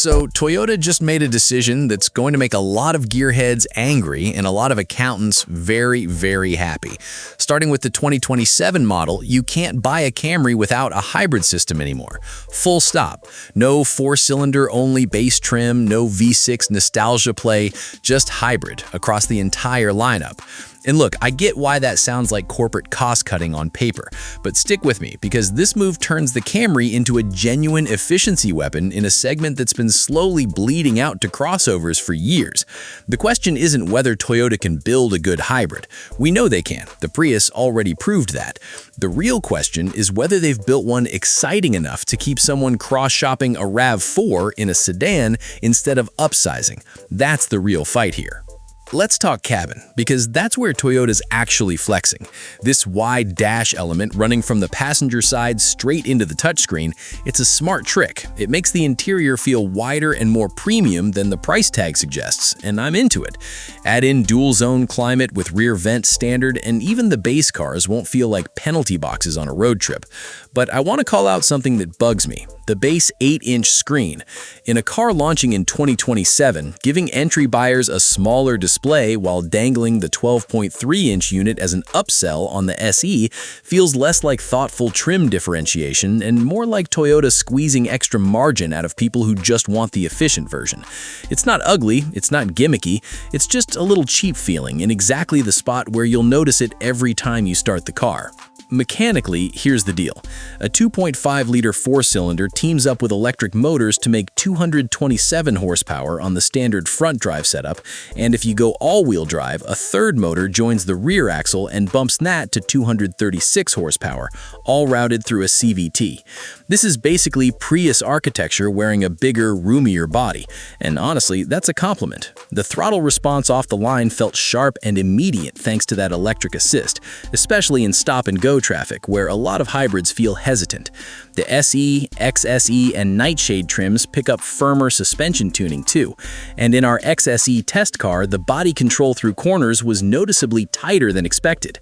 So Toyota just made a decision that's going to make a lot of gearheads angry and a lot of accountants very, very happy. Starting with the 2027 model, you can't buy a Camry without a hybrid system anymore. Full stop. No four-cylinder only base trim, no V6 nostalgia play, just hybrid across the entire lineup. And look, I get why that sounds like corporate cost-cutting on paper, but stick with me because this move turns the Camry into a genuine efficiency weapon in a segment that's been slowly bleeding out to crossovers for years. The question isn't whether Toyota can build a good hybrid. We know they can. The Prius already proved that. The real question is whether they've built one exciting enough to keep someone cross-shopping a RAV4 in a sedan instead of upsizing. That's the real fight here. Let's talk cabin, because that's where Toyota's actually flexing. This wide dash element running from the passenger side straight into the touchscreen, it's a smart trick. It makes the interior feel wider and more premium than the price tag suggests, and I'm into it. Add in dual-zone climate with rear vent standard, and even the base cars won't feel like penalty boxes on a road trip. But I want to call out something that bugs me. The base 8-inch screen. In a car launching in 2027, giving entry buyers a smaller display while dangling the 12.3-inch unit as an upsell on the SE feels less like thoughtful trim differentiation and more like Toyota squeezing extra margin out of people who just want the efficient version. It's not ugly, it's not gimmicky, it's just a little cheap feeling in exactly the spot where you'll notice it every time you start the car. Mechanically, here's the deal. A 2.5-liter four-cylinder teams up with electric motors to make 227 horsepower on the standard front drive setup, and if you go all-wheel drive, a third motor joins the rear axle and bumps that to 236 horsepower, all routed through a CVT. This is basically Prius architecture wearing a bigger, roomier body, and honestly, that's a compliment. The throttle response off the line felt sharp and immediate thanks to that electric assist, especially in stop-and-go traffic, where a lot of hybrids feel hesitant. The SE, XSE, and Nightshade trims pick up firmer suspension tuning too. And in our XSE test car, the body control through corners was noticeably tighter than expected.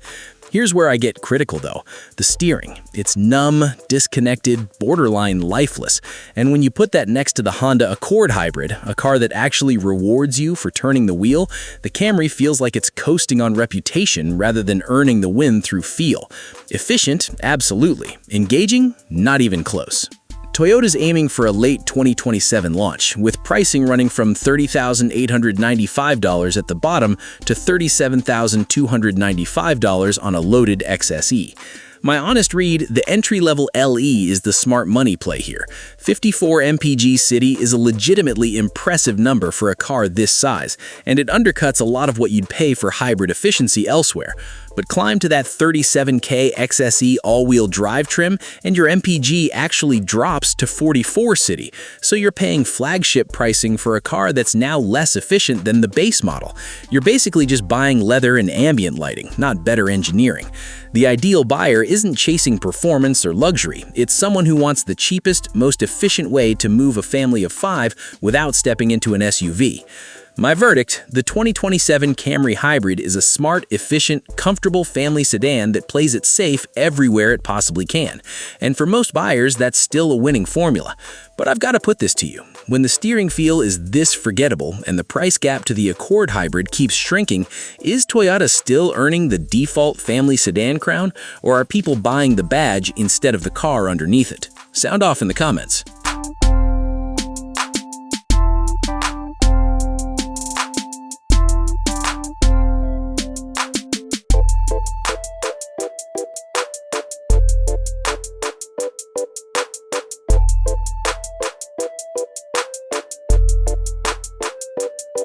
Here's where I get critical though. The steering. It's numb, disconnected, borderline lifeless. And when you put that next to the Honda Accord hybrid, a car that actually rewards you for turning the wheel, the Camry feels like it's coasting on reputation rather than earning the win through feel. Efficient? Absolutely. Engaging? Not even close. Toyota's aiming for a late 2027 launch, with pricing running from $30,895 at the bottom to $37,295 on a loaded XSE. My honest read, the entry-level LE is the smart money play here. 54 MPG City is a legitimately impressive number for a car this size, and it undercuts a lot of what you'd pay for hybrid efficiency elsewhere. But climb to that $37K XSE all-wheel drive trim, and your MPG actually drops to 44 City, so you're paying flagship pricing for a car that's now less efficient than the base model. You're basically just buying leather and ambient lighting, not better engineering. The ideal buyer isn't chasing performance or luxury, it's someone who wants the cheapest, most efficient way to move a family of 5 without stepping into an SUV. My verdict, the 2027 Camry Hybrid is a smart, efficient, comfortable family sedan that plays it safe everywhere it possibly can. And for most buyers, that's still a winning formula. But I've got to put this to you. When the steering feel is this forgettable and the price gap to the Accord Hybrid keeps shrinking, is Toyota still earning the default family sedan crown, or are people buying the badge instead of the car underneath it? Sound off in the comments.